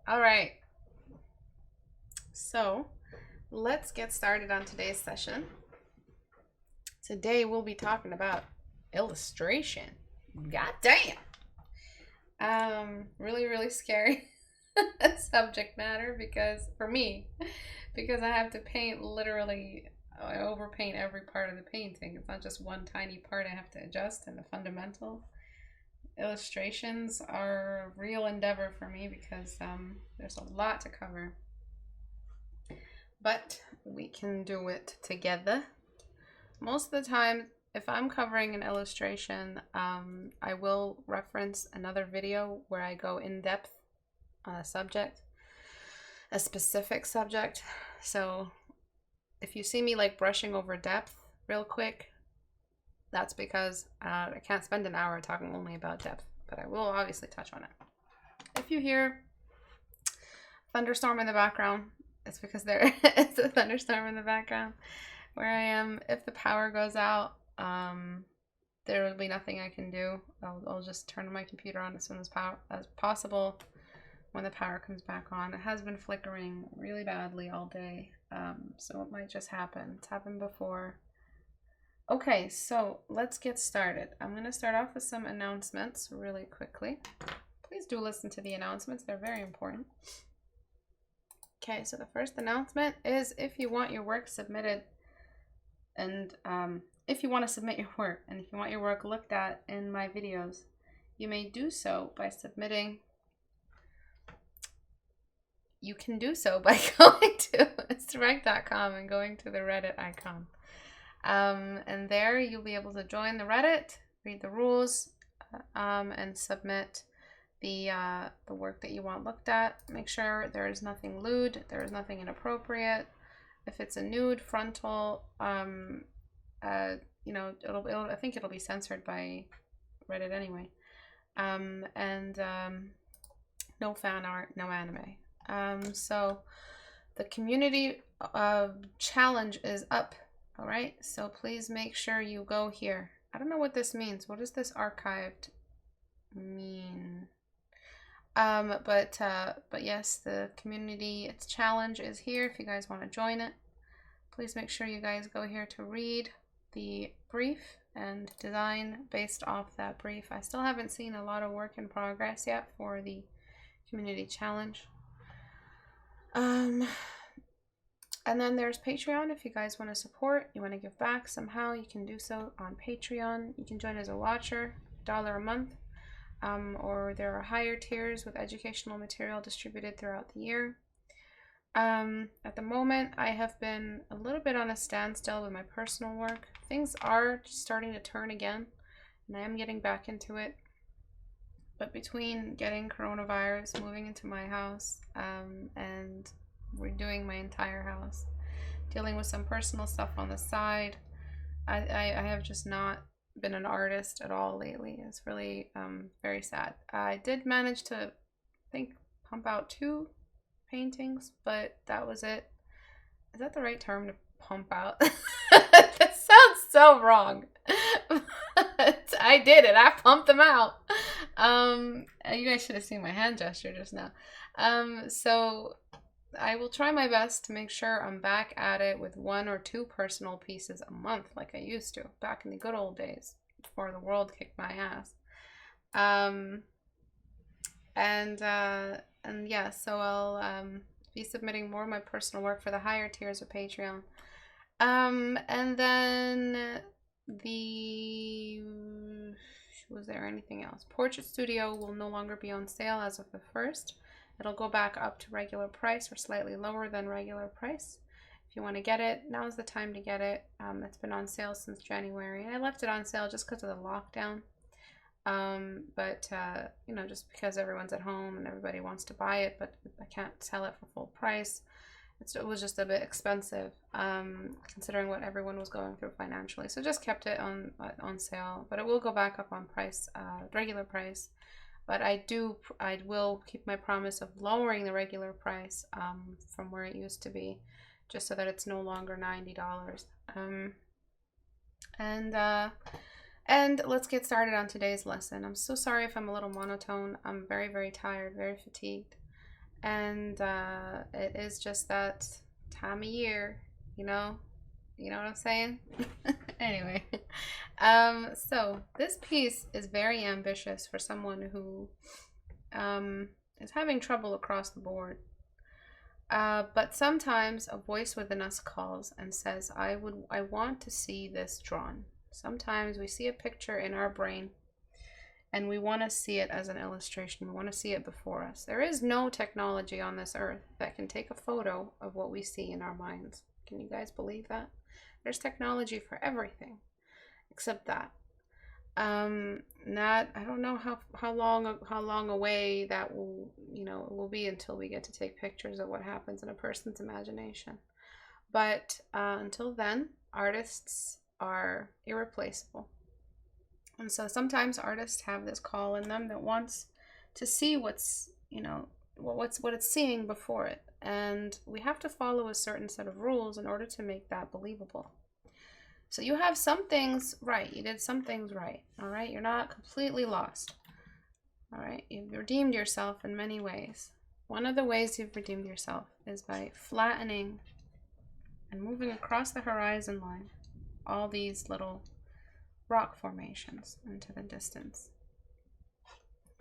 All right, so let's get started on today's session. Today we'll be talking about illustration. God damn. Really scary subject matter because for me, because I have to paint literally, I overpaint every part of the painting. It's not just one tiny part I have to adjust in the fundamental. Illustrations are a real endeavor for me because there's a lot to cover. But we can do it together. Most of the time, if I'm covering an illustration, I will reference another video where I go in depth on a subject, a specific subject. So if you see me like brushing over depth real quick, that's because I can't spend an hour talking only about depth, but I will obviously touch on it. If you hear thunderstorm in the background, it's because there is a thunderstorm in the background where I am. If the power goes out, there will be nothing I can do. I'll just turn my computer on as soon as possible when the power comes back on. It has been flickering really badly all day, so it might just happen. It's happened before. Okay, so let's get started. I'm going to start off with some announcements really quickly. Please do listen to the announcements. They're very important. Okay, so the first announcement is if you want your work submitted and if you want to submit your work and if you want your work looked at in my videos, you may do so by submitting. You can do so by going to Istebrak.com and going to the Reddit icon. And there you'll be able to join the Reddit, read the rules, and submit the work that you want looked at. Make sure there is nothing lewd, there is nothing inappropriate. If it's a nude, frontal, I think it'll be censored by Reddit anyway. No fan art, no anime. So the community challenge is up. All right, so please make sure you go here. I don't know what this means. What does this archived mean? But yes, the community challenge is here if you guys want to join it. Please make sure you guys go here to read the brief and design based off that brief. I still haven't seen a lot of work in progress yet for the community challenge. And then there's Patreon. If you guys want to support, you want to give back somehow, you can do so on Patreon. You can join as a watcher, $1 a month, or there are higher tiers with educational material distributed throughout the year. At the moment, I have been a little bit on a standstill with my personal work. Things are starting to turn again, and I am getting back into it. But between getting coronavirus, moving into my house, and redoing my entire house, dealing with some personal stuff on the side, I have just not been an artist at all lately. It's really very sad. I did manage to, I think, pump out 2 paintings, but that was it. Is that the right term to pump out? That sounds so wrong. But I did it. I pumped them out. You guys should have seen my hand gesture just now. So I will try my best to make sure I'm back at it with 1 or 2 personal pieces a month like I used to back in the good old days before the world kicked my ass. And yeah, so I'll be submitting more of my personal work for the higher tiers of Patreon. And then was there anything else? Portrait Studio will no longer be on sale as of the 1st. It'll go back up to regular price or slightly lower than regular price. If you want to get it, now's the time to get it. It's been on sale since January. I left it on sale just because of the lockdown. Just because everyone's at home and everybody wants to buy it, but I can't sell it for full price. It was just a bit expensive, considering what everyone was going through financially. So just kept it on sale, but it will go back up on price, regular price. But I will keep my promise of lowering the regular price from where it used to be, just so that it's no longer $90. And let's get started on today's lesson. I'm so sorry if I'm a little monotone. I'm very, very tired, very fatigued. And it is just that time of year, you know? You know what I'm saying? Anyway, so this piece is very ambitious for someone who is having trouble across the board. But sometimes a voice within us calls and says, I want to see this drawn. Sometimes we see a picture in our brain and we want to see it as an illustration. We want to see it before us. There is no technology on this earth that can take a photo of what we see in our minds. Can you guys believe that? There's technology for everything except that. I don't know how long away that will be until we get to take pictures of what happens in a person's imagination. But until then, artists are irreplaceable. And so sometimes artists have this call in them that wants to see what it's seeing before it. And we have to follow a certain set of rules in order to make that believable. So you have some things right. You did some things right. All right. You're not completely lost. All right. You've redeemed yourself in many ways. One of the ways you've redeemed yourself is by flattening and moving across the horizon line all these little rock formations into the distance.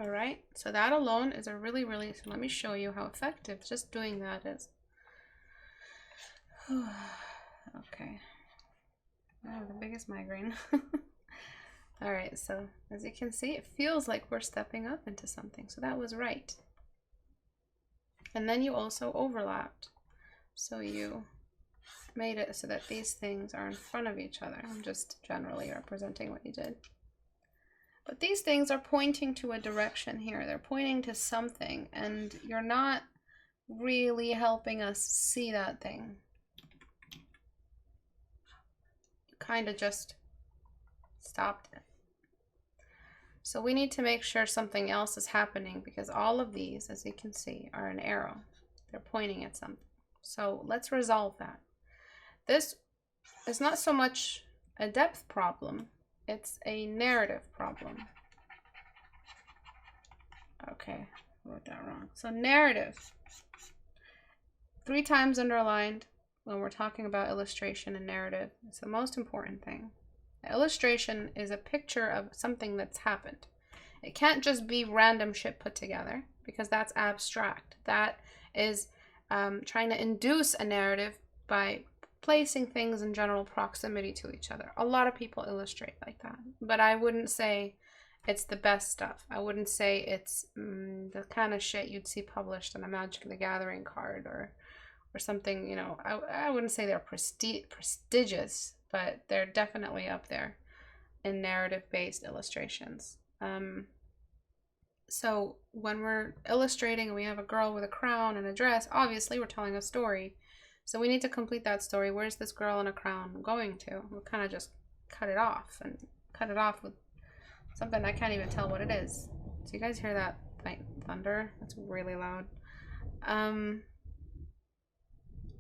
All right. So that alone is a really, so let me show you how effective just doing that is. Okay. Oh, the biggest migraine. All right, so as you can see, it feels like we're stepping up into something. So that was right. And then you also overlapped. So you made it so that these things are in front of each other. I'm just generally representing what you did. But these things are pointing to a direction here. They're pointing to something, and you're not really helping us see that thing. Kind of just stopped it. So we need to make sure something else is happening, because all of these, as you can see, are an arrow. They're pointing at something. So let's resolve that. This is not so much a depth problem, it's a narrative problem. Okay, I wrote that wrong. So narrative, 3 times underlined. When we're talking about illustration and narrative, it's the most important thing. The illustration is a picture of something that's happened. It can't just be random shit put together, because that's abstract. That is trying to induce a narrative by placing things in general proximity to each other. A lot of people illustrate like that, but I wouldn't say it's the best stuff. I wouldn't say it's the kind of shit you'd see published on a Magic the Gathering card or something, you know. I wouldn't say they're prestigious, but they're definitely up there in narrative-based illustrations. So when we're illustrating and we have a girl with a crown and a dress, obviously we're telling a story. So we need to complete that story. Where's this girl in a crown going to? We'll kind of just cut it off with something I can't even tell what it is. So you guys hear that thunder? That's really loud.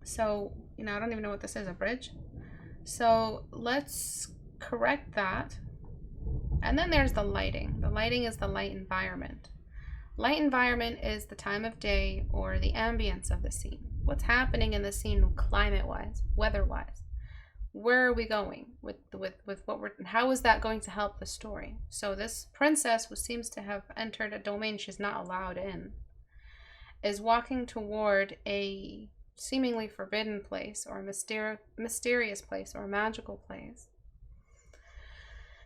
So, you know, I don't even know what this is, a bridge. So let's correct that. And then there's the lighting. The lighting is the light environment. Light environment is the time of day or the ambience of the scene. What's happening in the scene climate-wise, weather-wise. Where are we going with what we're, how is that going to help the story? So this princess, who seems to have entered a domain she's not allowed in, is walking toward a seemingly forbidden place, or a mysterious place, or a magical place.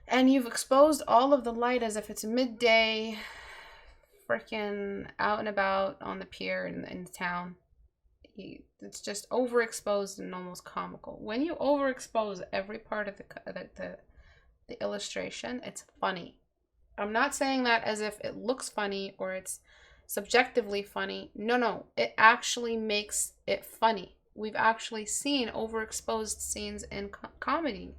And you've exposed all of the light as if it's midday, freaking out and about on the pier in the town. It's just overexposed and almost comical. When you overexpose every part of the illustration, it's funny. I'm not saying that as if it looks funny or it's subjectively funny. No, it actually makes it funny. We've actually seen overexposed scenes in comedy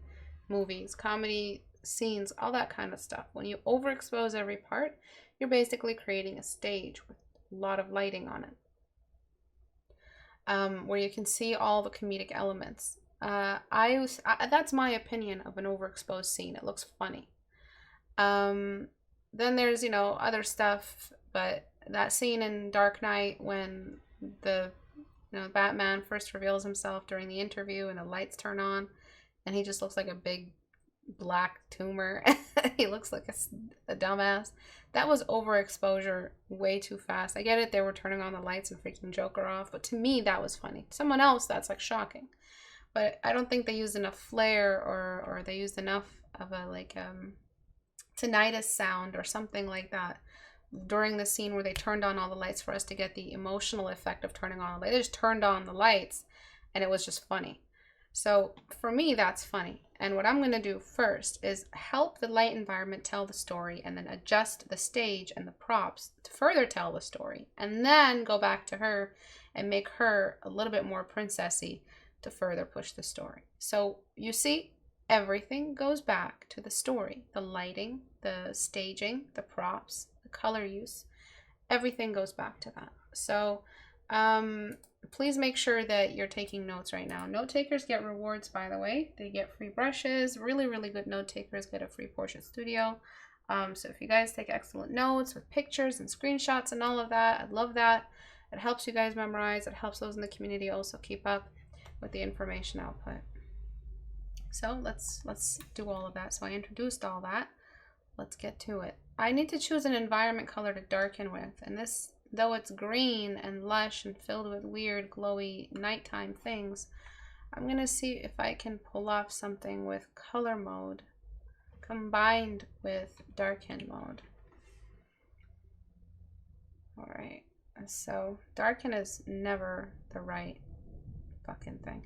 movies, comedy scenes, all that kind of stuff. When you overexpose every part, you're basically creating a stage with a lot of lighting on it, where you can see all the comedic elements. That's my opinion of an overexposed scene. It looks funny. Then there's, you know, other stuff, but that scene in Dark Knight when the Batman first reveals himself during the interview and the lights turn on and he just looks like a big black tumor. He looks like a dumbass. That was overexposure way too fast. I get it, they were turning on the lights and freaking Joker off, but to me that was funny. To someone else that's like shocking. But I don't think they used enough flair or they used enough of a like tinnitus sound or something like that during the scene where they turned on all the lights for us to get the emotional effect of turning on the lights. They just turned on the lights and it was just funny. So for me, that's funny. And what I'm going to do first is help the light environment tell the story and then adjust the stage and the props to further tell the story. And then go back to her and make her a little bit more princessy to further push the story. So you see, everything goes back to the story. The lighting, the staging, the props, the color use, everything goes back to that. So please make sure that you're taking notes right now. Note takers get rewards, by the way. They get free brushes. Really, really good note takers get a free Portrait Studio. So if you guys take excellent notes with pictures and screenshots and all of that, I'd love that. It helps you guys memorize. It helps those in the community also keep up with the information output. So let's do all of that. So I introduced all that. Let's get to it. I need to choose an environment color to darken with, and this, though it's green and lush and filled with weird glowy nighttime things, I'm gonna see if I can pull off something with color mode combined with darken mode. All right, so darken is never the right fucking thing.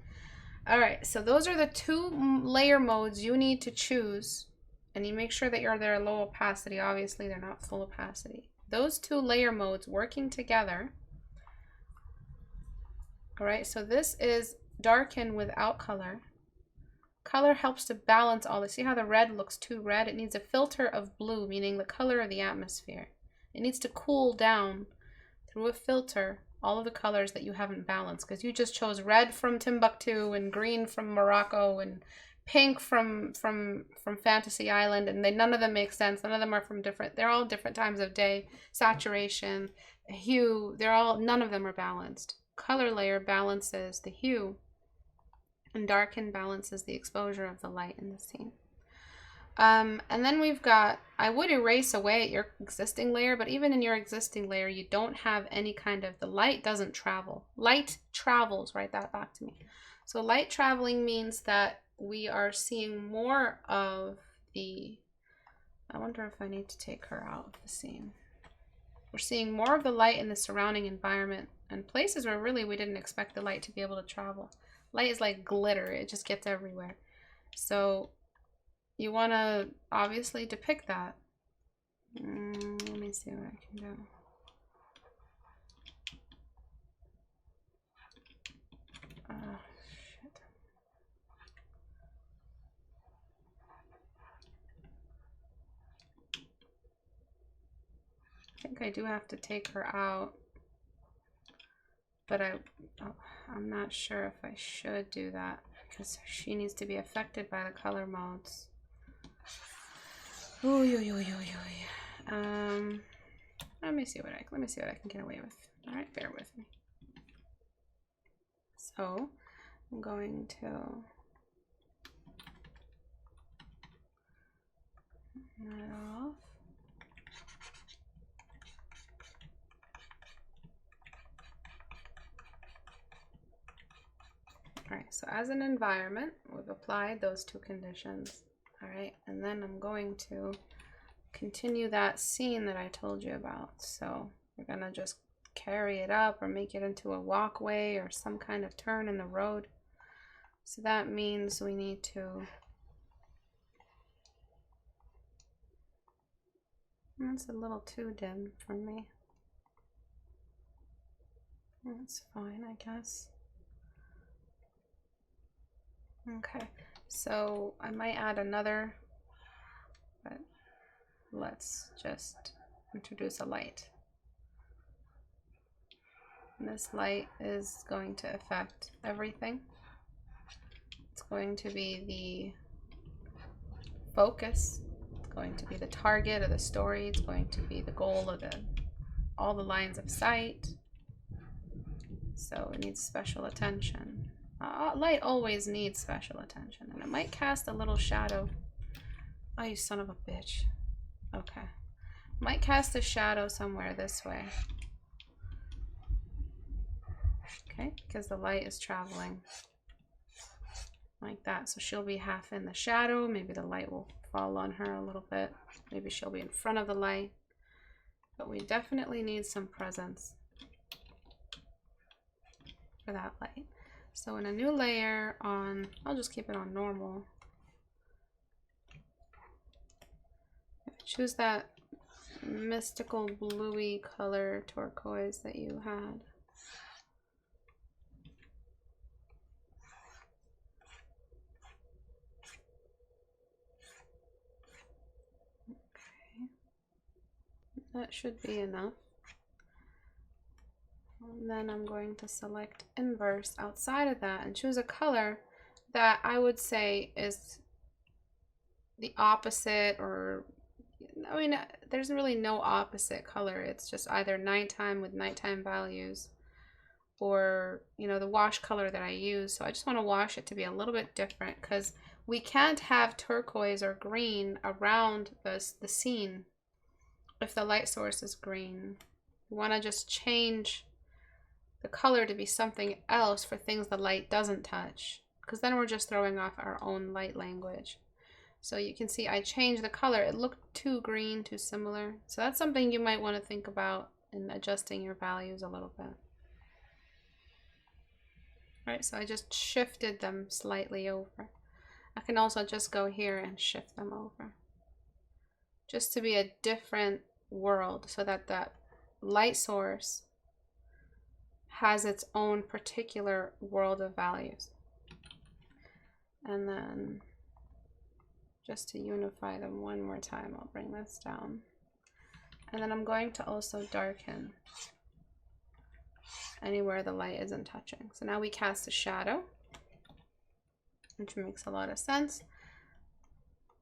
All right, so those are the two layer modes you need to choose, and you make sure that they're low opacity. Obviously, they're not full opacity. Those two layer modes working together. All right, so this is darken without color. Color helps to balance all this. See how the red looks too red? It needs a filter of blue, meaning the color of the atmosphere. It needs to cool down through a filter all of the colors that you haven't balanced, because you just chose red from Timbuktu and green from Morocco and pink from Fantasy Island, and none of them make sense. None of them are from they're all different times of day, saturation, hue, none of them are balanced. Color layer balances the hue, and darken balances the exposure of the light in the scene. And then we've got, I would erase away your existing layer, but even in your existing layer, you don't have any kind of, the light doesn't travel. Light travels, write that back to me. So light traveling means that we are seeing more of the, I wonder if I need to take her out of the scene. We're seeing more of the light in the surrounding environment and places where really we didn't expect the light to be able to travel. Light is like glitter, it just gets everywhere. So you want to obviously depict that. Let me see what I can do. Shit. I think I do have to take her out, but I'm not sure if I should do that because she needs to be affected by the color modes. Let me see what I can get away with. All right, bear with me. So I'm going to turn that off. All right, so as an environment, we've applied those two conditions. All right, and then I'm going to continue that scene that I told you about. So we're gonna just carry it up or make it into a walkway or some kind of turn in the road. So that means we need to, that's a little too dim for me. That's fine, I guess. Okay, so I might add another, but let's just introduce a light. And this light is going to affect everything. It's going to be the focus. It's going to be the target of the story. It's going to be the goal of the all the lines of sight. So it needs special attention. Light always needs special attention. And it might cast a little shadow. Oh, you son of a bitch. Okay. Might cast a shadow somewhere this way. Okay, because the light is traveling like that. So she'll be half in the shadow. Maybe the light will fall on her a little bit. Maybe she'll be in front of the light. But we definitely need some presence for that light. So in a new layer on, I'll just keep it on normal. Choose that mystical bluey color turquoise that you had. Okay. That should be enough. And then I'm going to select inverse outside of that and choose a color that I would say is the opposite, or I mean, there's really no opposite color. It's just either nighttime with nighttime values, or, you know, the wash color that I use. So I just want to wash it to be a little bit different, because we can't have turquoise or green around the scene if the light source is green. We want to just change the color to be something else for things the light doesn't touch, because then we're just throwing off our own light language. So you can see I changed the color. It looked too green, too similar. So that's something you might want to think about in adjusting your values a little bit. All right, so I just shifted them slightly over. I can also just go here and shift them over, just to be a different world, so that that light source has its own particular world of values. And then just to unify them one more time, I'll bring this down. And then I'm going to also darken anywhere the light isn't touching. So now we cast a shadow, which makes a lot of sense.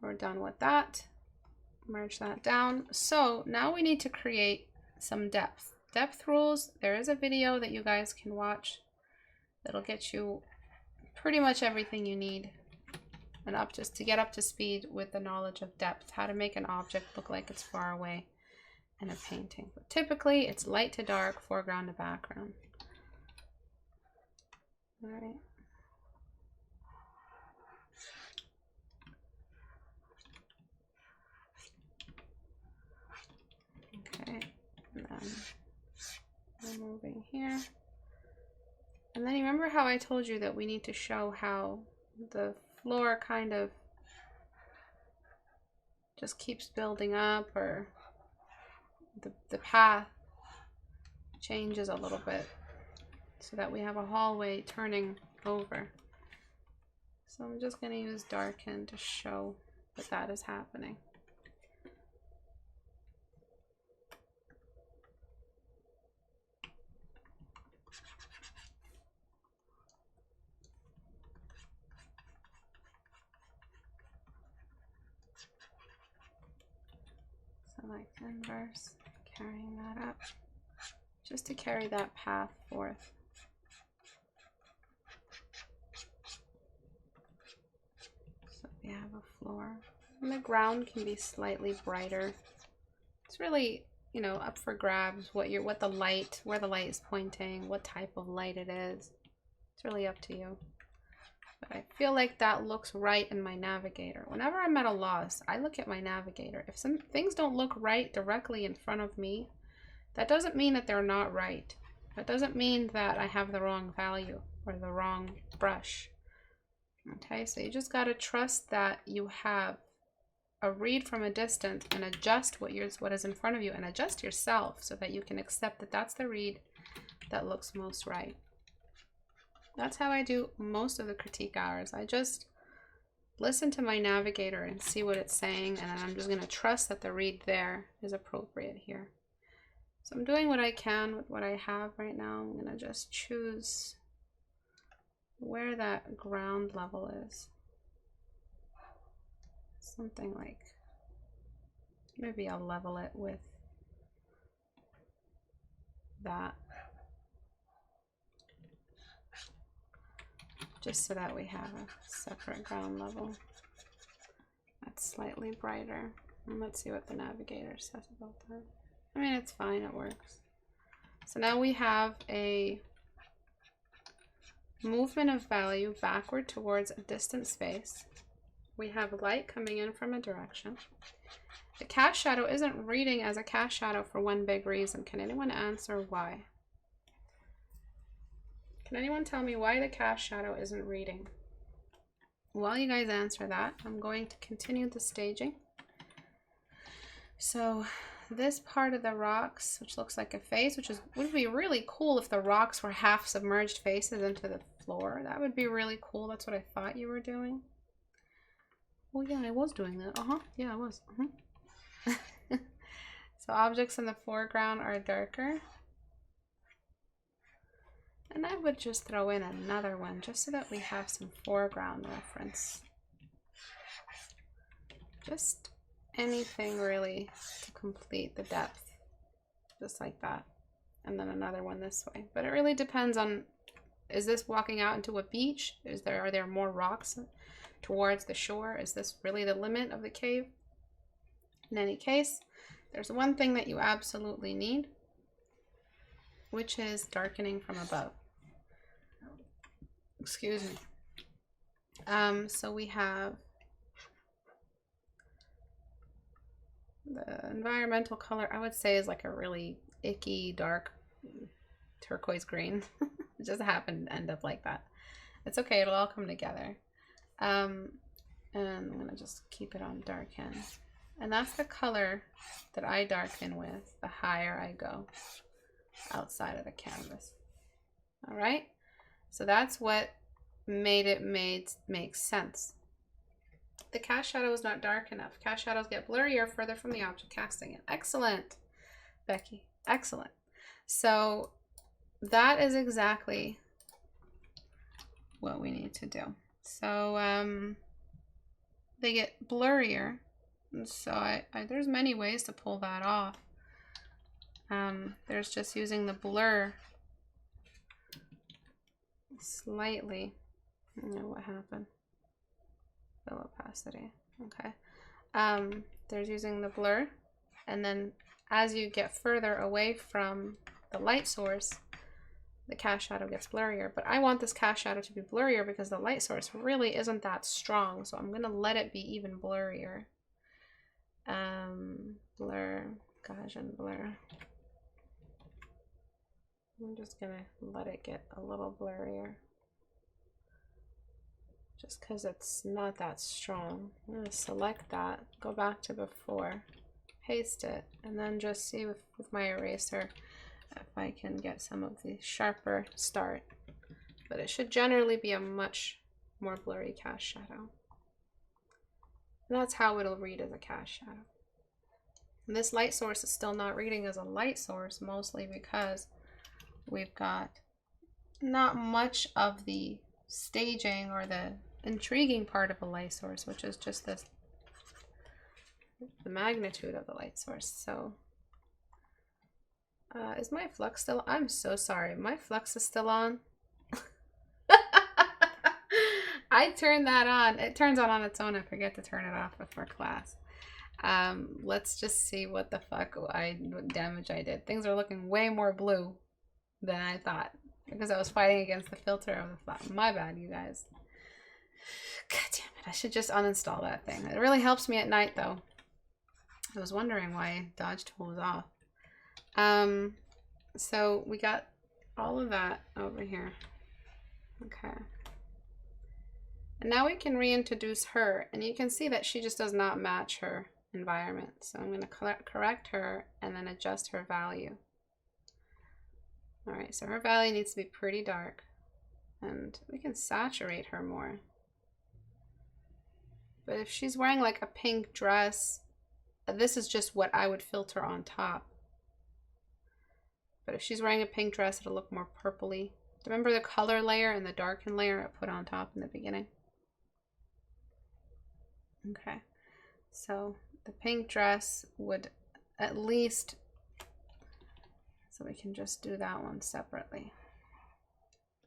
We're done with that. Merge that down. So now we need to create some depth. Depth rules, there is a video that you guys can watch that'll get you pretty much everything you need and just to get up to speed with the knowledge of depth, how to make an object look like it's far away in a painting. But typically it's light to dark, foreground to background. All right. Okay, and then we're moving here. And then you remember how I told you that we need to show how the floor kind of just keeps building up, or the path changes a little bit, so that we have a hallway turning over. So I'm just going to use darken to show that that is happening. Select inverse, carrying that up, just to carry that path forth. So we have a floor, and the ground can be slightly brighter. It's really, you know, up for grabs where the light is pointing, what type of light it is. It's really up to you. But I feel like that looks right in my navigator. Whenever I'm at a loss, I look at my navigator. If some things don't look right directly in front of me, that doesn't mean that they're not right. That doesn't mean that I have the wrong value or the wrong brush. Okay, so you just got to trust that you have a read from a distance and adjust what is in front of you, and adjust yourself so that you can accept that that's the read that looks most right. That's how I do most of the critique hours. I just listen to my navigator and see what it's saying, and then I'm just going to trust that the read there is appropriate here. So I'm doing what I can with what I have right now. I'm going to just choose where that ground level is. Something like, maybe I'll level it with that. Just so that we have a separate ground level that's slightly brighter. And let's see what the navigator says about that. I mean, it's fine, it works. So now we have a movement of value backward towards a distant space. We have light coming in from a direction. The cast shadow isn't reading as a cast shadow for one big reason. Can anyone answer why? Can anyone tell me why the cast shadow isn't reading? While you guys answer that, I'm going to continue the staging. So this part of the rocks, which looks like a face, would be really cool if the rocks were half submerged faces into the floor. That would be really cool. That's what I thought you were doing. Oh yeah, I was doing that. Yeah, I was. So objects in the foreground are darker. And I would just throw in another one just so that we have some foreground reference. Just anything really to complete the depth. Just like that. And then another one this way. But it really depends on, is this walking out into a beach? Are there more rocks towards the shore? Is this really the limit of the cave? In any case, there's one thing that you absolutely need, which is darkening from above. Excuse me. So we have the environmental color, I would say, is like a really icky, dark turquoise green. It just happened to end up like that. It's okay, it'll all come together. And I'm gonna just keep it on darken. And that's the color that I darken with the higher I go outside of the canvas. All right, so that's what made it make sense. The cast shadow is not dark enough. Cast shadows get blurrier further from the object casting it. Excellent, Becky, excellent. So that is exactly what we need to do. So they get blurrier. So there's many ways to pull that off. There's just using the blur slightly. I don't know what happened. The opacity. Okay. There's using the blur, and then as you get further away from the light source, the cast shadow gets blurrier. But I want this cast shadow to be blurrier because the light source really isn't that strong. So I'm gonna let it be even blurrier. Blur, Gaussian blur. I'm just gonna let it get a little blurrier. Just because it's not that strong. I'm gonna select that, go back to before, paste it, and then just see with my eraser if I can get some of the sharper start. But it should generally be a much more blurry cast shadow. And that's how it'll read as a cast shadow. And this light source is still not reading as a light source, mostly because we've got not much of the staging or the intriguing part of a light source, which is just this, the magnitude of the light source. So is my flux still? I'm so sorry, my flux is still on. I turned that on. It turns on its own. I forget to turn it off before class. Let's just see what the fuck what damage I did. Things are looking way more blue than I thought because I was fighting against the filter of the flat. My bad, you guys. God damn it, I should just uninstall that thing. It really helps me at night though. I was wondering why dodge tool was off. So we got all of that over here. Okay. And now we can reintroduce her, and you can see that she just does not match her environment. So I'm going to correct her and then adjust her value. All right, so her value needs to be pretty dark, and we can saturate her more. But if she's wearing like a pink dress, this is just what I would filter on top. But if she's wearing a pink dress, it'll look more purpley. Remember the color layer and the darken layer I put on top in the beginning? Okay, so the pink dress would at least, So we can just do that one separately.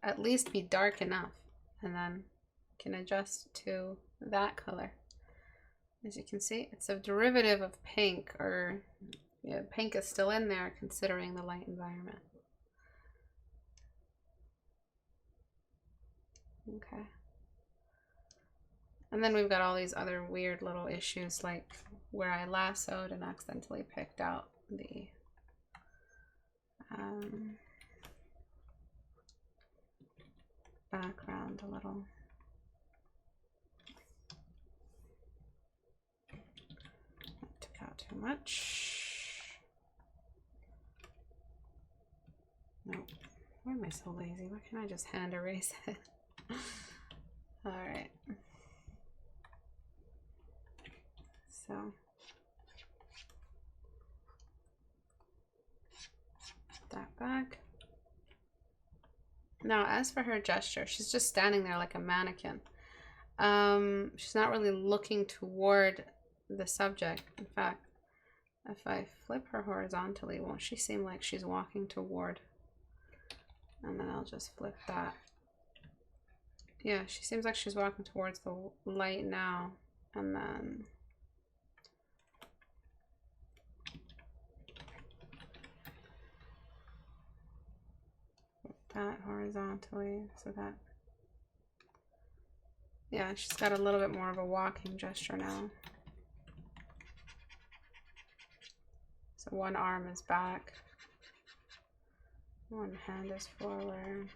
At least be dark enough, and then can adjust to that color. As you can see, it's a derivative of pink, or yeah, pink is still in there considering the light environment. Okay. And then we've got all these other weird little issues, like where I lassoed and accidentally picked out the background a little. That took out too much. Nope. Why am I so lazy? Why can't I just hand erase it? All right. So that back. Now, as for her gesture, she's just standing there like a mannequin. She's not really looking toward the subject. In fact, if I flip her horizontally, won't she seem like she's walking toward? And then I'll just flip that. Yeah, she seems like she's walking towards the light now. And then that horizontally, so that, yeah, she's got a little bit more of a walking gesture now. So one arm is back, one hand is forward.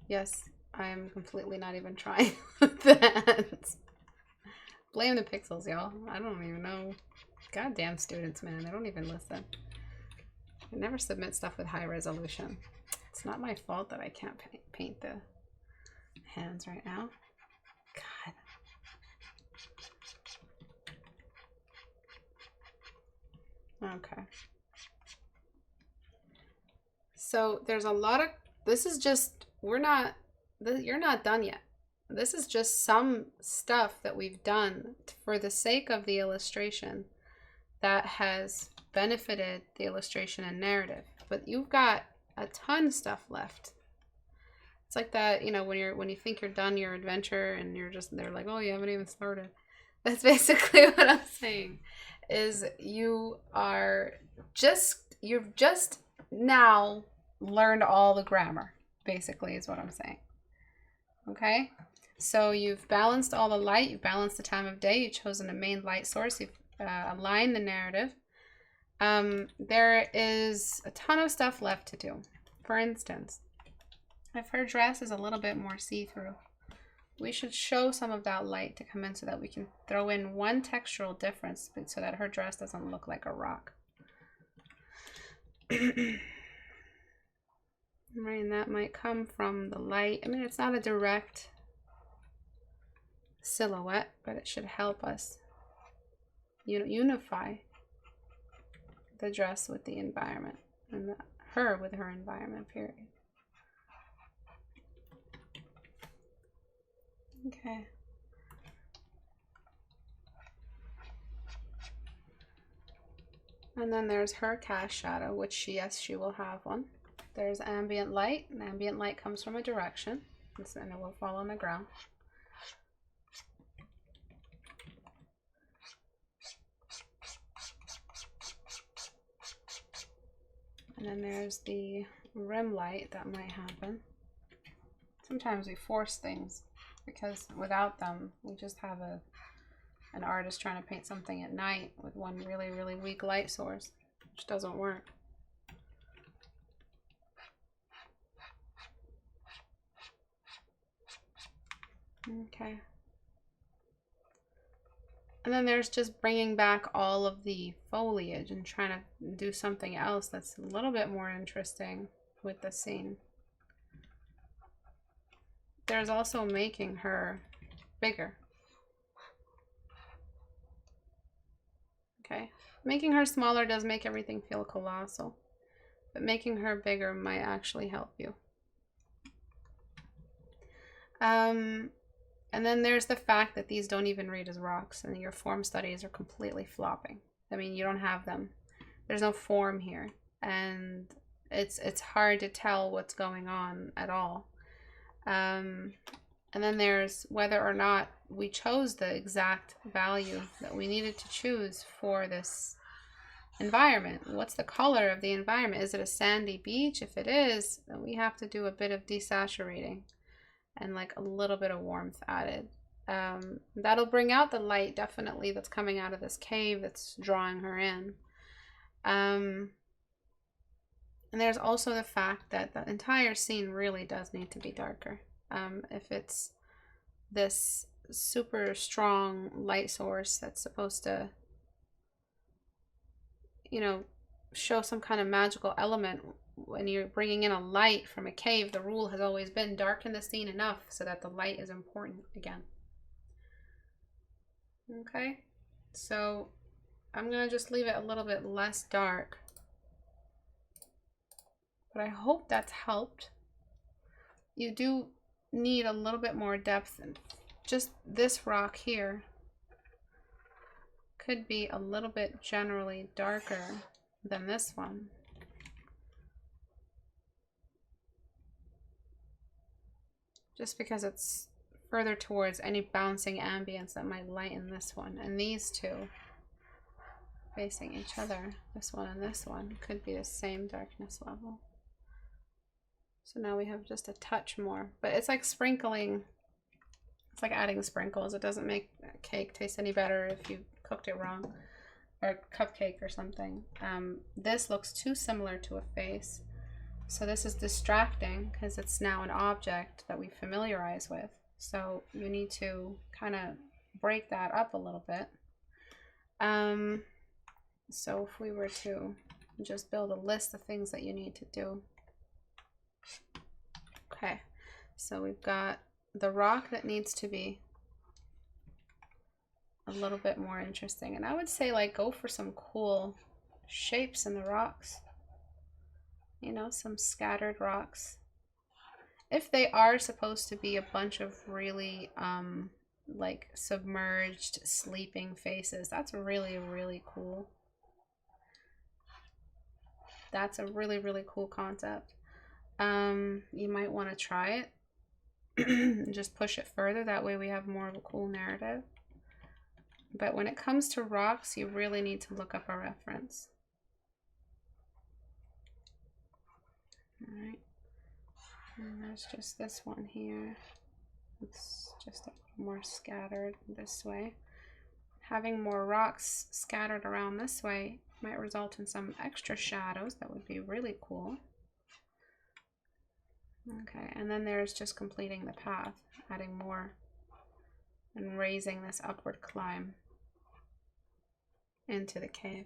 Yes, I am completely not even trying with that. Blame the pixels, y'all. I don't even know. Goddamn students, man, they don't even listen. I never submit stuff with high resolution. It's not my fault that I can't paint the hands right now. God. Okay. So there's a lot of, this is just, you're not done yet. This is just some stuff that we've done for the sake of the illustration that has benefited the illustration and narrative. But you've got a ton of stuff left. It's like that, you know, when you think you're done your adventure and they're like, oh, you haven't even started. That's basically what I'm saying, is you've just now learned all the grammar, basically, is what I'm saying. Okay, so you've balanced all the light, you've balanced the time of day, you've chosen a main light source, you've aligned the narrative. There is a ton of stuff left to do. For instance, if her dress is a little bit more see-through, we should show some of that light to come in so that we can throw in one textural difference so that her dress doesn't look like a rock. Right, and that might come from the light. I mean, it's not a direct silhouette, but it should help us, you know, unify the dress with the environment, and her with her environment, period. Okay. And then there's her cast shadow, which yes, she will have one. There's ambient light, and ambient light comes from a direction, and it will fall on the ground. And then there's the rim light that might happen. Sometimes we force things because without them, we just have an artist trying to paint something at night with one really, really weak light source, which doesn't work. Okay. And then there's just bringing back all of the foliage and trying to do something else that's a little bit more interesting with the scene. There's also making her bigger. Okay. Making her smaller does make everything feel colossal, but making her bigger might actually help you. And then there's the fact that these don't even read as rocks, and your form studies are completely flopping. I mean, you don't have them. There's no form here. and it's hard to tell what's going on at all. And then there's whether or not we chose the exact value that we needed to choose for this environment. What's the color of the environment? Is it a sandy beach? If it is, then we have to do a bit of desaturating and like a little bit of warmth added. That'll bring out the light definitely that's coming out of this cave that's drawing her in. And there's also the fact that the entire scene really does need to be darker. If it's this super strong light source that's supposed to, you know, show some kind of magical element, when you're bringing in a light from a cave, the rule has always been darken the scene enough so that the light is important again. Okay, so I'm gonna just leave it a little bit less dark, but I hope that's helped. You do need a little bit more depth, and just this rock here could be a little bit generally darker than this one. Just because it's further towards any bouncing ambience that might lighten this one. And these two facing each other, this one and this one, could be the same darkness level. So now we have just a touch more, but it's like sprinkling. It's like adding sprinkles. It doesn't make a cake taste any better if you cooked it wrong, or cupcake or something. This looks too similar to a face. So this is distracting because it's now an object that we familiarize with. So you need to kind of break that up a little bit. So if we were to just build a list of things that you need to do. Okay, so we've got the rock that needs to be a little bit more interesting. And I would say like go for some cool shapes in the rocks. You know, some scattered rocks. If they are supposed to be a bunch of really like submerged sleeping faces, that's really, really cool. That's a really, really cool concept. You might want to try it. Just push it further. That way we have more of a cool narrative. But when it comes to rocks, you really need to look up a reference. Alright, and there's just this one here. It's just a little more scattered this way. Having more rocks scattered around this way might result in some extra shadows. That would be really cool. Okay, and then there's just completing the path, adding more and raising this upward climb into the cave.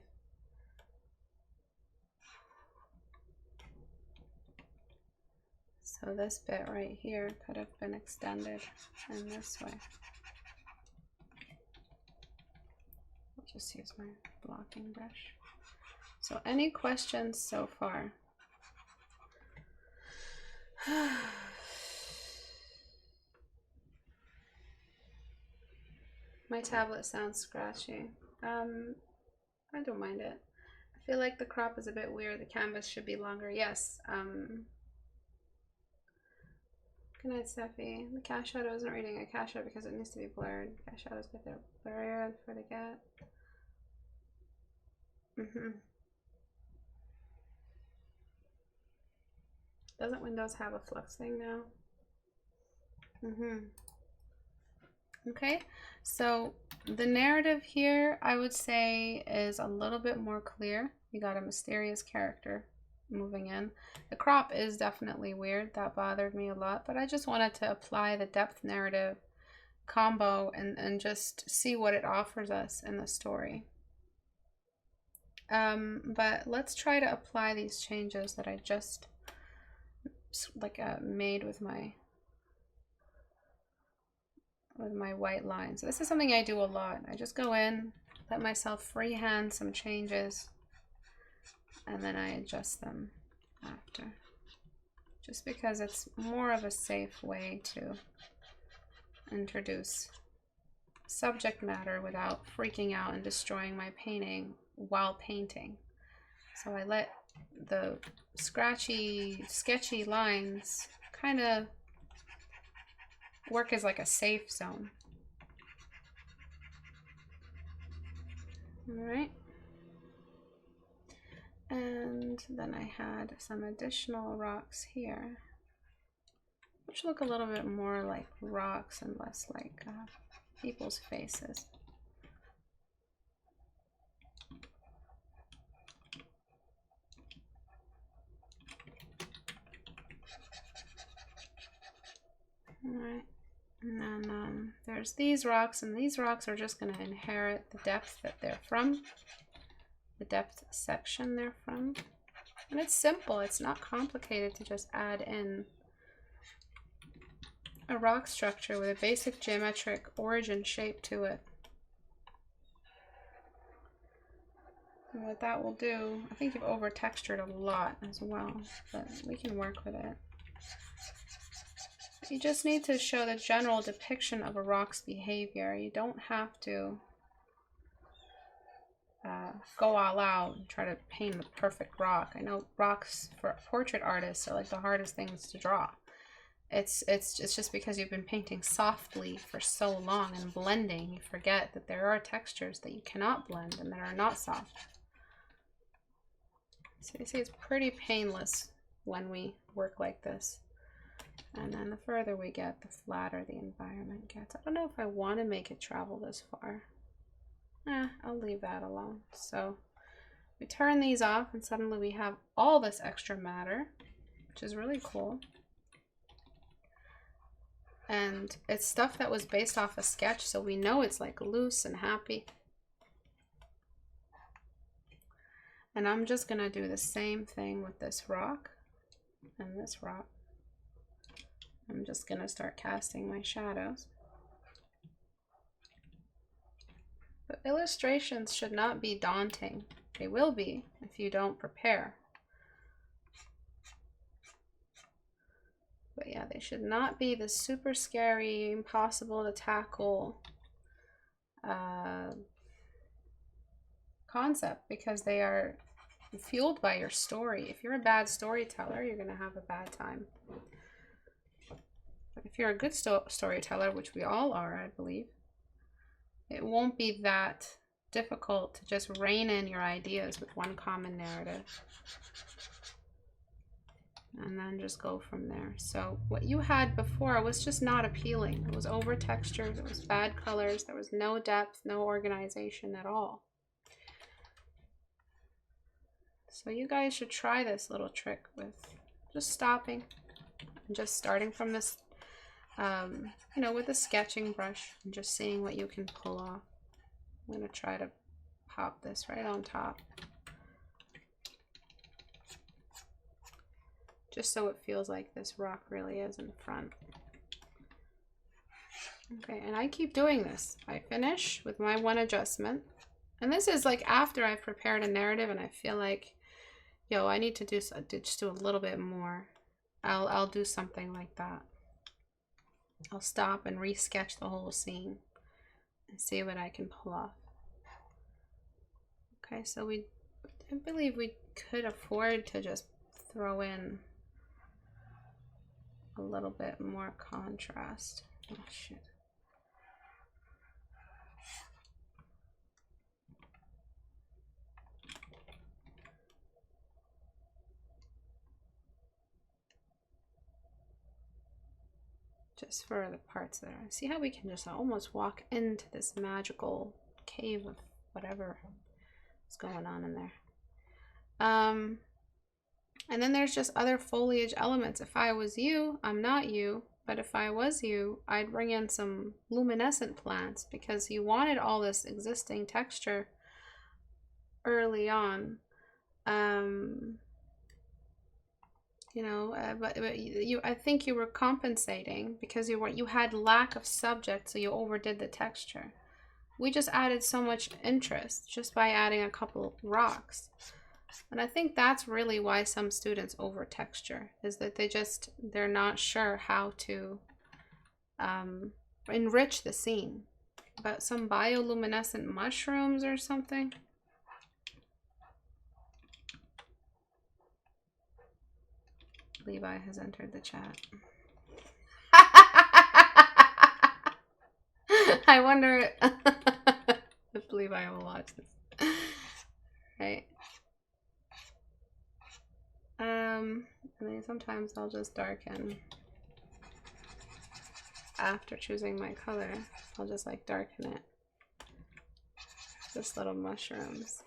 So this bit right here could have been extended in this way. I'll just use my blocking brush. So any questions so far? My tablet sounds scratchy. I don't mind it. I feel like the crop is a bit weird. The canvas should be longer. Yes. Good night, Steffi. The cast shadow isn't reading a cast shadow because it needs to be blurred. Cast shadows get their blurrier before they get. Doesn't Windows have a flux thing now? Okay, so the narrative here, I would say, is a little bit more clear. You got a mysterious character moving in. The crop is definitely weird. That bothered me a lot, but I just wanted to apply the depth narrative combo and just see what it offers us in the story. But let's try to apply these changes that I just made with my white line. So this is something I do a lot. I just go in, let myself freehand some changes, and then I adjust them after. Just because it's more of a safe way to introduce subject matter without freaking out and destroying my painting while painting. So I let the scratchy, sketchy lines kind of work as like a safe zone. All right. And then I had some additional rocks here, which look a little bit more like rocks and less like people's faces. All right. And then there's these rocks, and these rocks are just going to inherit the depth that they're from, the depth section they're from. And it's simple, it's not complicated to just add in a rock structure with a basic geometric origin shape to it. And what that will do, I think you've over textured a lot as well, but we can work with it. You just need to show the general depiction of a rock's behavior. You don't have to go all out and try to paint the perfect rock. I know rocks for portrait artists are like the hardest things to draw. It's just because you've been painting softly for so long and blending, you forget that there are textures that you cannot blend and that are not soft. So you see it's pretty painless when we work like this. And then the further we get, the flatter the environment gets. I don't know if I want to make it travel this far. I'll leave that alone. So we turn these off and suddenly we have all this extra matter, which is really cool. And it's stuff that was based off a sketch, so we know it's like loose and happy. And I'm just gonna do the same thing with this rock and this rock. I'm just gonna start casting my shadows. But illustrations should not be daunting. They will be if you don't prepare. But yeah, they should not be the super scary, impossible to tackle concept, because they are fueled by your story. If you're a bad storyteller, you're gonna have a bad time. But if you're a good storyteller, which we all are, I believe, it won't be that difficult to just rein in your ideas with one common narrative. And then just go from there. So what you had before was just not appealing. It was over textured, it was bad colors, there was no depth, no organization at all. So you guys should try this little trick with just stopping and just starting from this, you know, with a sketching brush and just seeing what you can pull off. I'm going to try to pop this right on top, just so it feels like this rock really is in front. Okay, and I keep doing this. I finish with my one adjustment. And this is like after I've prepared a narrative and I feel like, yo, I need to just do a little bit more. I'll do something like that. I'll stop and re-sketch the whole scene and see what I can pull off. Okay, so I believe we could afford to just throw in a little bit more contrast. Oh shit. Just for the parts there. See how we can just almost walk into this magical cave of whatever is going on in there. And then there's just other foliage elements. If I was you, I'm not you, but if I was you, I'd bring in some luminescent plants because you wanted all this existing texture early on. You know, but I think you were compensating because you had lack of subject, so you overdid the texture. We just added so much interest just by adding a couple rocks. And I think that's really why some students over texture, is that they're not sure how to enrich the scene. But some bioluminescent mushrooms or something. Levi has entered the chat. I wonder if Levi will watch this. Right. And then sometimes I'll just darken. After choosing my color, I'll just like darken it. Just little mushrooms.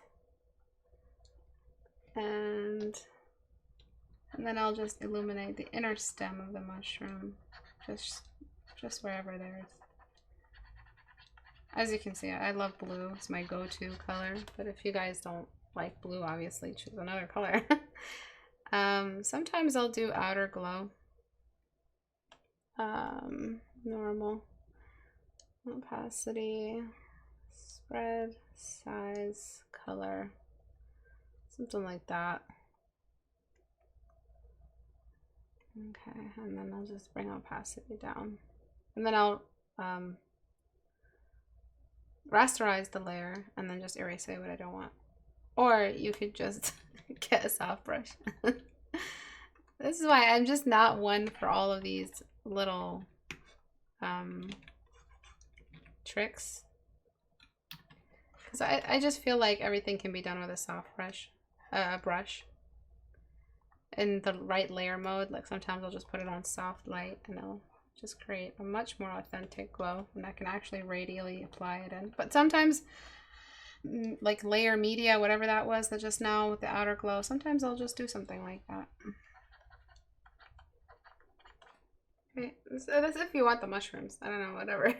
And then I'll just illuminate the inner stem of the mushroom. Just wherever there's. As you can see, I love blue. It's my go-to color. But if you guys don't like blue, obviously choose another color. Sometimes I'll do outer glow. Normal. Opacity. Spread. Size. Color. Something like that. Okay, and then I'll just bring opacity down. And then I'll rasterize the layer and then just erase away what I don't want. Or you could just get a soft brush. This is why I'm just not one for all of these little tricks. Because I just feel like everything can be done with a soft brush. In the right layer mode. Like sometimes I'll just put it on soft light and it'll just create a much more authentic glow, and I can actually radially apply it in. But sometimes like layer media, whatever that was that just now with the outer glow, sometimes I'll just do something like that. Okay, so that's if you want the mushrooms. I don't know, whatever.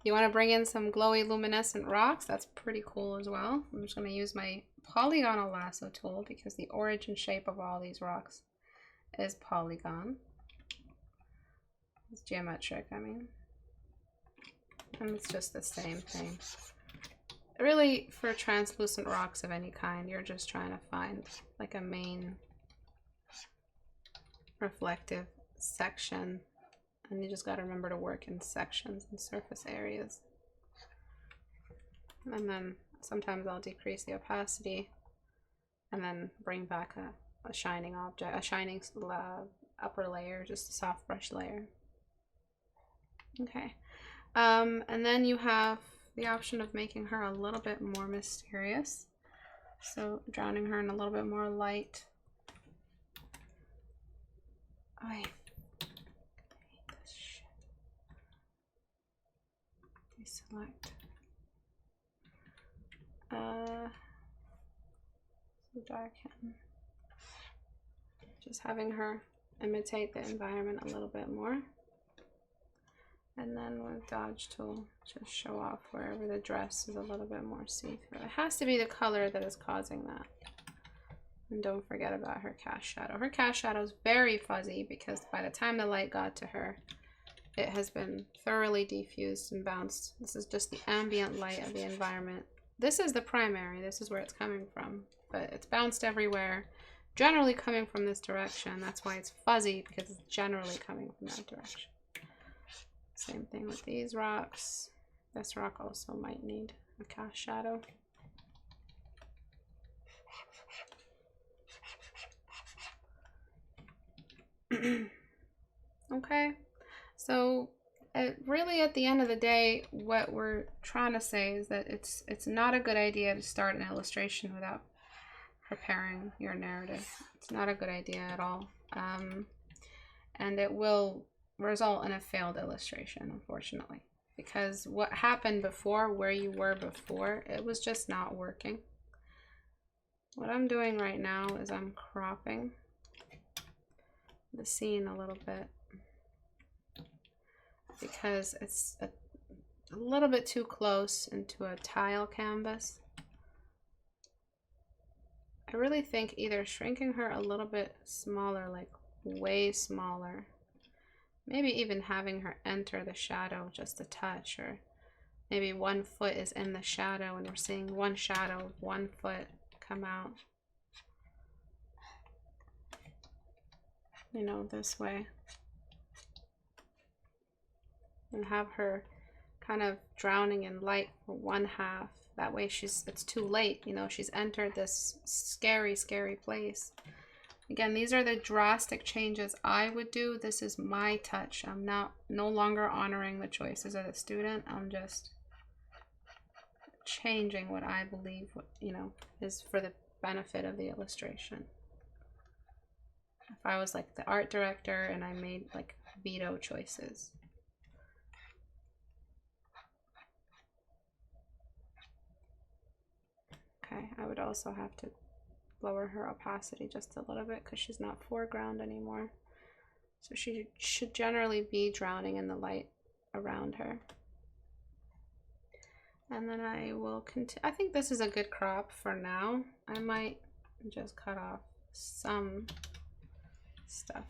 You want to bring in some glowy luminescent rocks, that's pretty cool as well. I'm just going to use my polygonal lasso tool because the origin shape of all these rocks is polygon. It's geometric, I mean. And it's just the same thing. Really, for translucent rocks of any kind, you're just trying to find like a main reflective section. And you just got to remember to work in sections and surface areas. And then sometimes I'll decrease the opacity and then bring back a shining object, a shining upper layer, just a soft brush layer. Okay. And then you have the option of making her a little bit more mysterious. So drowning her in a little bit more light. Oh, I hate this shit. Deselect. Darken. Just having her imitate the environment a little bit more. And then with dodge tool, just show off wherever the dress is a little bit more see-through. It has to be the color that is causing that. And don't forget about her cast shadow. Her cast shadow is very fuzzy because by the time the light got to her, it has been thoroughly diffused and bounced. This is just the ambient light of the environment. This is the primary. This is where it's coming from. But it's bounced everywhere, generally coming from this direction. That's why it's fuzzy, because it's generally coming from that direction. Same thing with these rocks. This rock also might need a cast shadow. Okay, so really at the end of the day, what we're trying to say is that it's not a good idea to start an illustration without preparing your narrative. It's not a good idea at all. And it will result in a failed illustration, unfortunately, because what happened before, where you were before, it was just not working. What I'm doing right now is I'm cropping the scene a little bit because it's a little bit too close into a tile canvas. I really think either shrinking her a little bit smaller, like way smaller, maybe even having her enter the shadow just a touch, or maybe 1 foot is in the shadow and we're seeing one shadow of 1 foot come out. You know, this way. And have her kind of drowning in light for 1/2. That way it's too late, you know, she's entered this scary, scary place. Again, these are the drastic changes I would do. This is my touch. I'm no longer honoring the choices of the student. I'm just changing what I believe, you know, is for the benefit of the illustration. If I was like the art director and I made like veto choices. Okay, I would also have to lower her opacity just a little bit because she's not foreground anymore. So she should generally be drowning in the light around her. And then I will continue. I think this is a good crop for now. I might just cut off some stuff.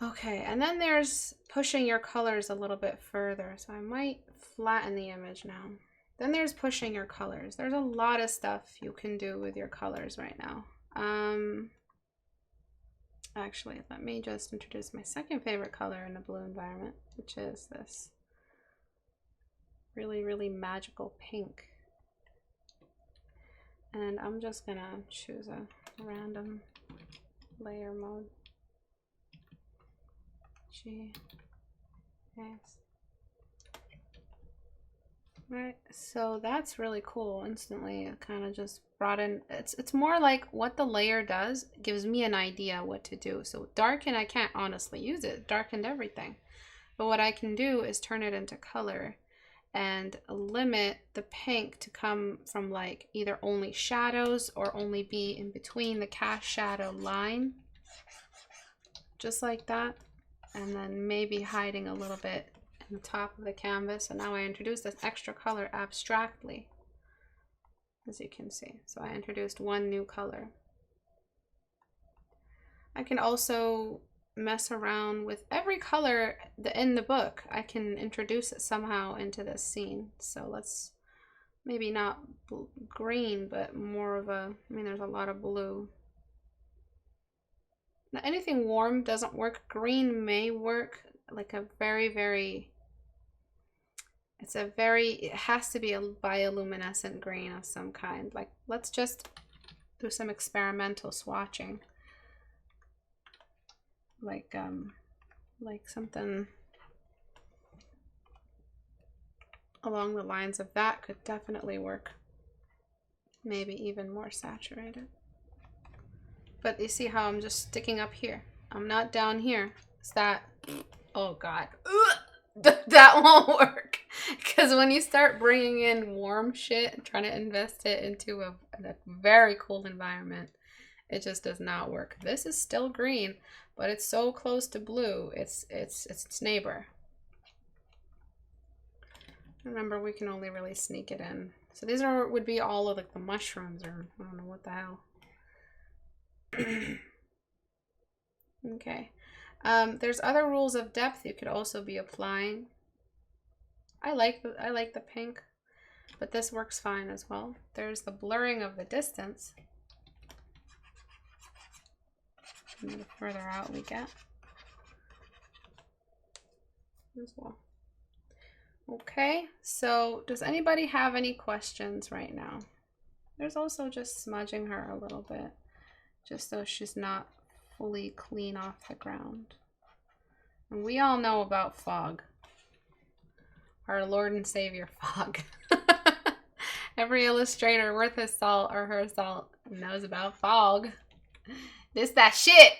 Okay, and then there's pushing your colors a little bit further. So I might flatten the image now. Then there's pushing your colors. There's a lot of stuff you can do with your colors right now. Actually, let me just introduce my second favorite color in the blue environment, which is this really, really magical pink. And I'm just gonna choose a random layer mode. Yes. Right, so that's really cool. Instantly, it kind of just brought in, it's more like what the layer does gives me an idea what to do. So darken, I can't honestly use it, darkened everything. But what I can do is turn it into color and limit the pink to come from like either only shadows or only be in between the cast shadow line. Just like that. And then maybe hiding a little bit in the top of the canvas. And now I introduced this extra color abstractly, as you can see. So I introduced one new color. I can also mess around with every color in the book. I can introduce it somehow into this scene. So let's maybe not green, but more of a, I mean, there's a lot of blue. Now, anything warm doesn't work. Green may work, like a very, very, it has to be a bioluminescent green of some kind. Like, let's just do some experimental swatching. Like something along the lines of that could definitely work. Maybe even more saturated. But you see how I'm just sticking up here. I'm not down here. It's that, oh God, that won't work. Because when you start bringing in warm shit and trying to invest it into a very cool environment, it just does not work. This is still green, but it's so close to blue. It's its neighbor. Remember, we can only really sneak it in. So these would be all of like the mushrooms, or I don't know what the hell. Okay. There's other rules of depth you could also be applying. I like the pink, but this works fine as well. There's the blurring of the distance. And the further out we get as well. Okay, so does anybody have any questions right now? There's also just smudging her a little bit, just so she's not fully clean off the ground. And we all know about fog. Our Lord and Savior fog. Every illustrator worth his salt or her salt knows about fog. This that shit.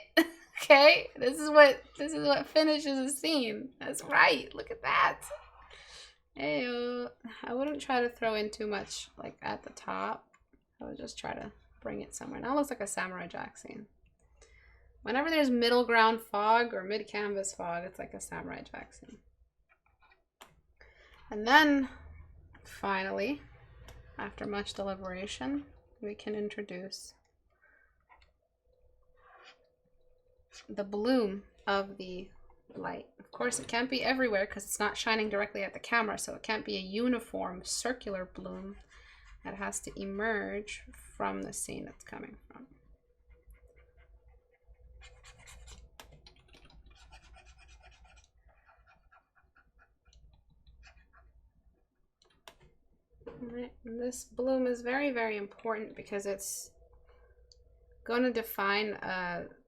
Okay? This is what finishes a scene. That's right. Look at that. Hey, I wouldn't try to throw in too much like at the top. I would just try to bring it somewhere. Now it looks like a Samurai Jack scene. Whenever there's middle ground fog or mid canvas fog, it's like a Samurai Jack scene. And then finally, after much deliberation, we can introduce the bloom of the light. Of course, it can't be everywhere because it's not shining directly at the camera, so it can't be a uniform circular bloom. It has to emerge from the scene it's coming from. All right, and this bloom is very, very important because it's going to define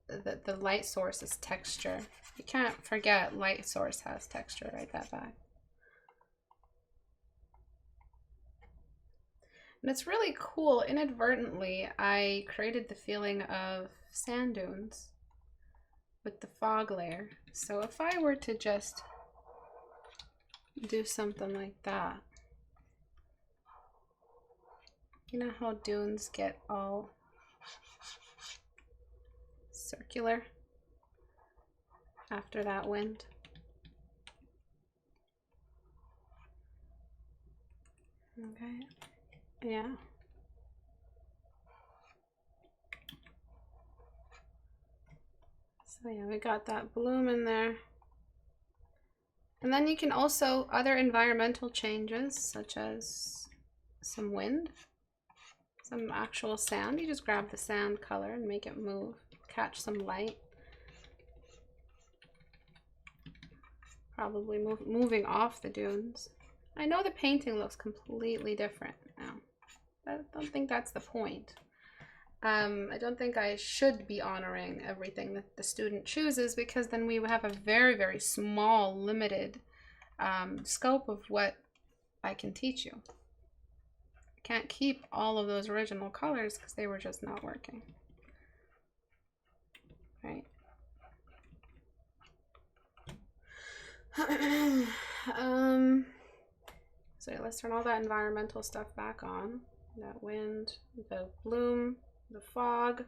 the light source as texture. You can't forget light source has texture. Write that back. And it's really cool. Inadvertently, I created the feeling of sand dunes with the fog layer. So if I were to just do something like that, you know how dunes get all circular after that wind? Okay. Yeah. So yeah, we got that bloom in there. And then you can also, other environmental changes, such as some wind, some actual sand. You just grab the sand color and make it move, catch some light. Probably moving off the dunes. I know the painting looks completely different now. I don't think that's the point. I don't think I should be honoring everything that the student chooses, because then we have a very, very small, limited scope of what I can teach you. I can't keep all of those original colors because they were just not working. Right. So yeah, let's turn all that environmental stuff back on. That wind, the bloom, the fog,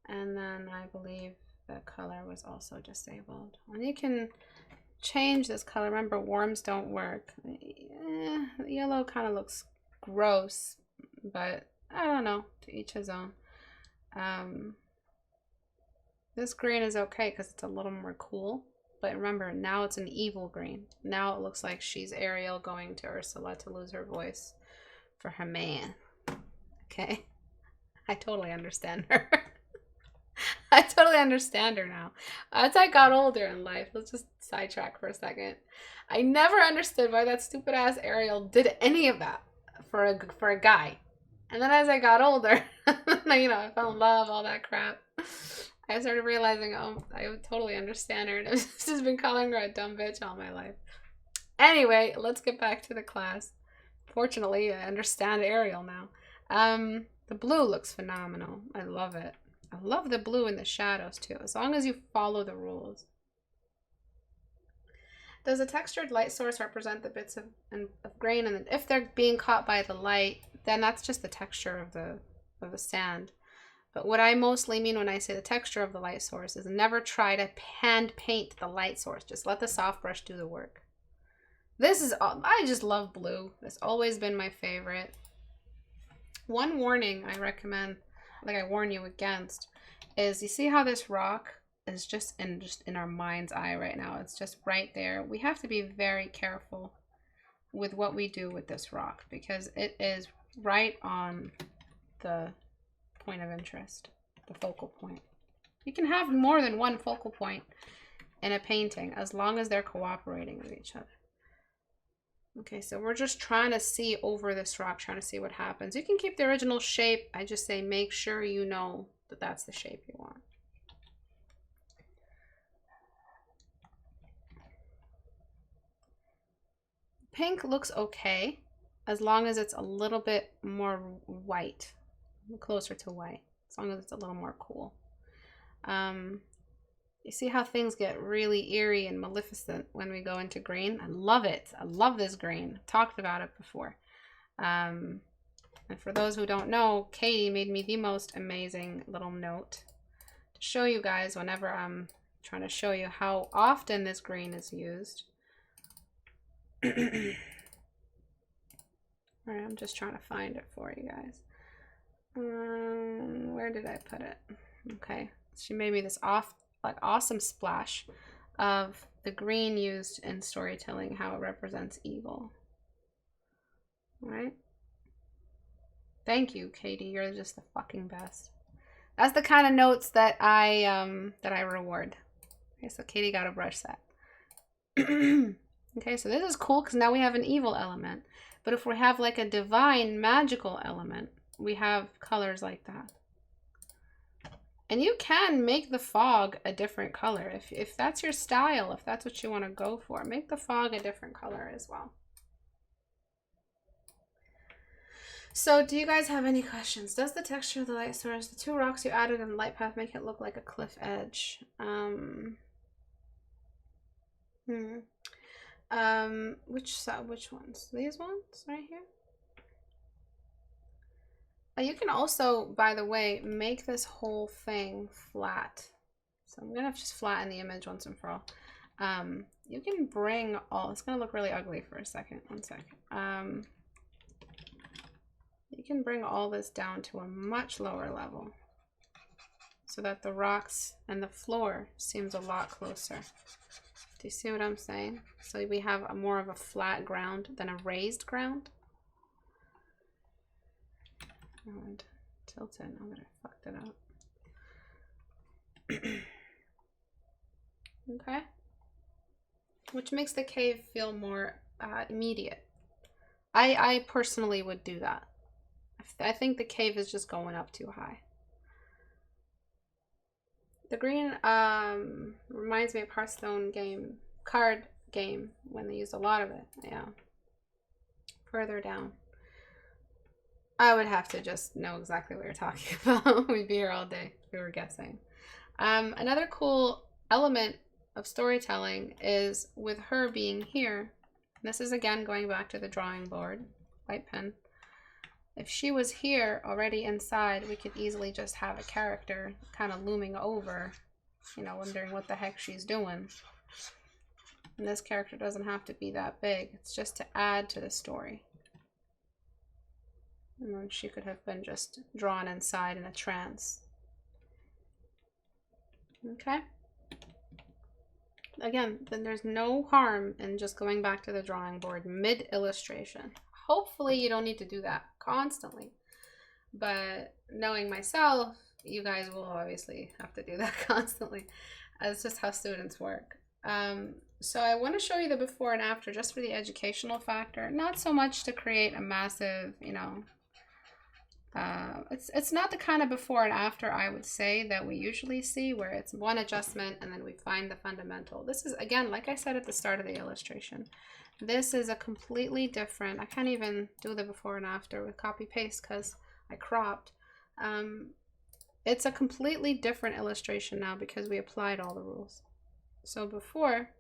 and then I believe the color was also disabled. And you can change this color. Remember, worms don't work. The yellow kind of looks gross, but I don't know, to each his own. This green is okay because it's a little more cool, but remember, now it's an evil green. Now it looks like she's Ariel going to Ursula to lose her voice for her man. Okay? I totally understand her. I totally understand her now. As I got older in life, let's just sidetrack for a second. I never understood why that stupid ass Ariel did any of that for a guy. And then as I got older, you know, I fell in love, all that crap. I started realizing, oh, I would totally understand her. And I've just been calling her a dumb bitch all my life. Anyway, let's get back to the class. Fortunately, I understand Ariel now. The blue looks phenomenal. I love it. I love the blue in the shadows too, as long as you follow the rules. Does a textured light source represent the bits of grain? And if they're being caught by the light, then that's just the texture of the sand. But what I mostly mean when I say the texture of the light source is never try to hand paint the light source. Just let the soft brush do the work. This is, I just love blue. It's always been my favorite. One warning I recommend, like I warn you against, is you see how this rock is just in our mind's eye right now. It's just right there. We have to be very careful with what we do with this rock because it is right on the point of interest, the focal point. You can have more than one focal point in a painting as long as they're cooperating with each other. Okay, so we're just trying to see over this rock, trying to see what happens. You can keep the original shape. I just say make sure you know that that's the shape you want. Pink looks okay as long as it's a little bit more white, closer to white, as long as it's a little more cool. You see how things get really eerie and maleficent when we go into green? I love it. I love this green. I've talked about it before. And for those who don't know, Katie made me the most amazing little note to show you guys whenever I'm trying to show you how often this green is used. Alright, I'm just trying to find it for you guys. Where did I put it? Okay, she made me this awesome splash of the green used in storytelling, how it represents evil. All right. Thank you, Katie. You're just the fucking best. That's the kind of notes that I reward. Okay, so Katie got a brush set. Okay, so this is cool because now we have an evil element. But if we have like a divine magical element, we have colors like that. And you can make the fog a different color. If that's your style, if that's what you want to go for, make the fog a different color as well. So do you guys have any questions? Does the texture of the light source, the two rocks you added in the light path, make it look like a cliff edge? Which ones? These ones right here? You can also, by the way, make this whole thing flat. So I'm gonna just flatten the image once and for all. You can bring all, it's gonna look really ugly for a second. One second. You can bring all this down to a much lower level so that the rocks and the floor seems a lot closer. Do you see what I'm saying? So we have a more of a flat ground than a raised ground. And tilted, now that I fucked it up. Okay. Which makes the cave feel more immediate. I personally would do that. I think the cave is just going up too high. The green reminds me of Hearthstone card game when they used a lot of it. Yeah. Further down. I would have to just know exactly what you're talking about. We'd be here all day if we were guessing. Another cool element of storytelling is with her being here. This is again going back to the drawing board, white pen. If she was here already inside, we could easily just have a character kind of looming over, you know, wondering what the heck she's doing. And this character doesn't have to be that big. It's just to add to the story. And then she could have been just drawn inside in a trance. Okay. Again, then there's no harm in just going back to the drawing board mid-illustration. Hopefully you don't need to do that constantly. But knowing myself, you guys will obviously have to do that constantly. That's just how students work. So I want to show you the before and after just for the educational factor. Not so much to create a massive, you know, it's not the kind of before and after I would say that we usually see where it's one adjustment and then we find the fundamental. This is, again, like I said at the start of the illustration, this is a completely different, I can't even do the before and after with copy paste because I cropped. It's a completely different illustration now because we applied all the rules. So before,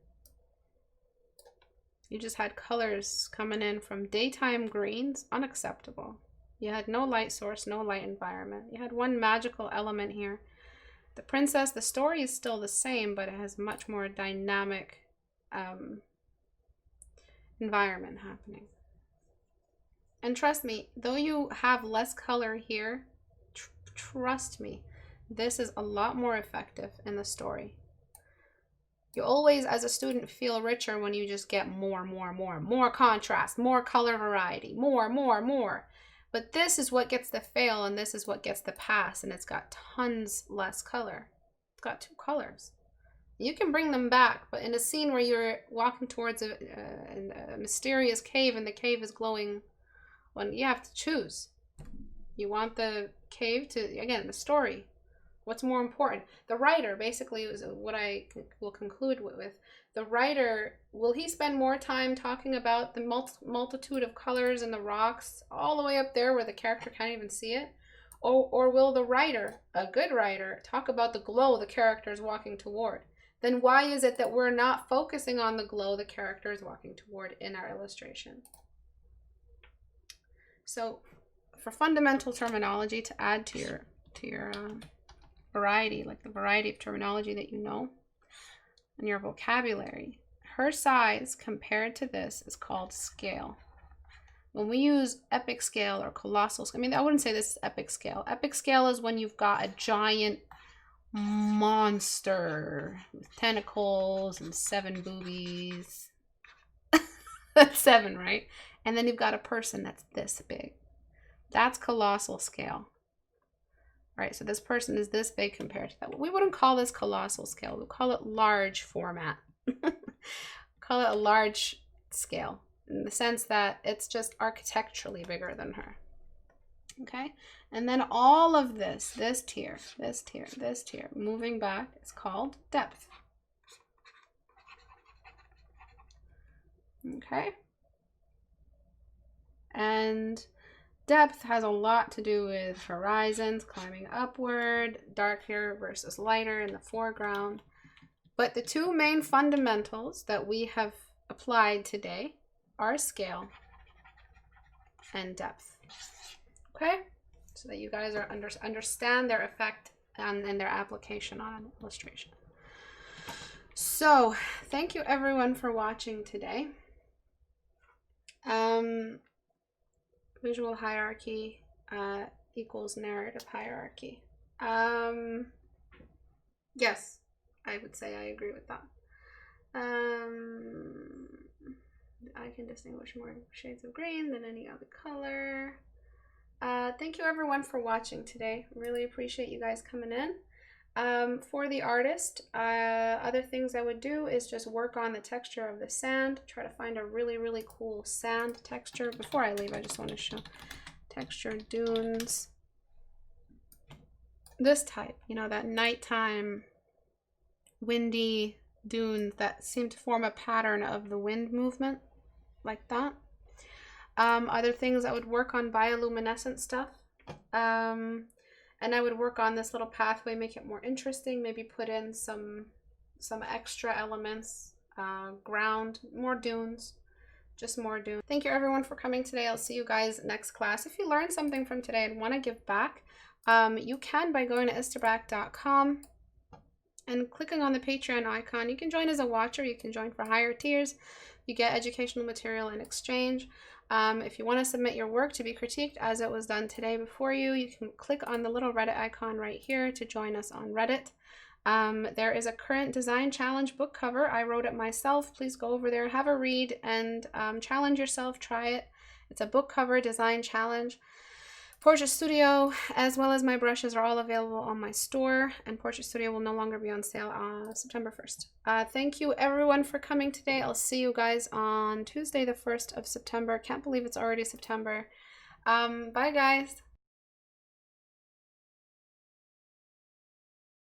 you just had colors coming in from daytime greens, unacceptable. You had no light source, no light environment. You had one magical element here. The princess, the story is still the same, but it has much more dynamic environment happening. And trust me, though you have less color here, trust me, this is a lot more effective in the story. You always, as a student, feel richer when you just get more contrast, more color variety, more. But this is what gets the fail and this is what gets the pass, and it's got tons less color. It's got 2 colors. You can bring them back, but in a scene where you're walking towards a mysterious cave and the cave is glowing, well, you have to choose. You want the cave to, again, the story. What's more important? The writer, basically, is what I will conclude with. The writer, will he spend more time talking about the multitude of colors in the rocks all the way up there where the character can't even see it? Or will the writer, a good writer, talk about the glow the character is walking toward? Then why is it that we're not focusing on the glow the character is walking toward in our illustration? So for fundamental terminology to add to your variety, like the variety of terminology that you know and your vocabulary, her size compared to this is called scale. When we use epic scale or colossal scale, I mean, I wouldn't say this is epic scale. Epic scale is when you've got a giant monster with tentacles and 7 boobies. That's 7, right? And then you've got a person that's this big. That's colossal scale. Right, so this person is this big compared to that. We wouldn't call this colossal scale. We'll call it large format. Call it a large scale in the sense that it's just architecturally bigger than her. Okay, and then all of this tier, moving back is called depth. Okay, and depth has a lot to do with horizons, climbing upward, darker versus lighter in the foreground. But the two main fundamentals that we have applied today are scale and depth. Okay, so that you guys are understand their effect and their application on an illustration. So thank you everyone for watching today. Visual hierarchy equals narrative hierarchy. Yes, I would say I agree with that. I can distinguish more shades of green than any other color. Thank you everyone for watching today. Really appreciate you guys coming in. For the artist, other things I would do is just work on the texture of the sand. Try to find a really cool sand texture. Before I leave, I just want to show texture dunes. This type, you know, that nighttime windy dunes that seem to form a pattern of the wind movement, like that. Other things I would work on bioluminescent stuff. And I would work on this little pathway, make it more interesting, maybe put in some extra elements, ground, more dunes, just more dunes. Thank you everyone for coming today. I'll see you guys next class. If you learned something from today and want to give back, you can by going to istebrak.com and clicking on the Patreon icon. You can join as a watcher, you can join for higher tiers. You get educational material in exchange. If you want to submit your work to be critiqued as it was done today before you, you can click on the little Reddit icon right here to join us on Reddit. There is a current design challenge book cover. I wrote it myself. Please go over there, have a read, and challenge yourself, try it. It's a book cover design challenge. Portrait Studio, as well as my brushes, are all available on my store, and Portrait Studio will no longer be on sale on September 1st. Thank you everyone for coming today. I'll see you guys on Tuesday, the 1st of September. Can't believe it's already September. Bye guys.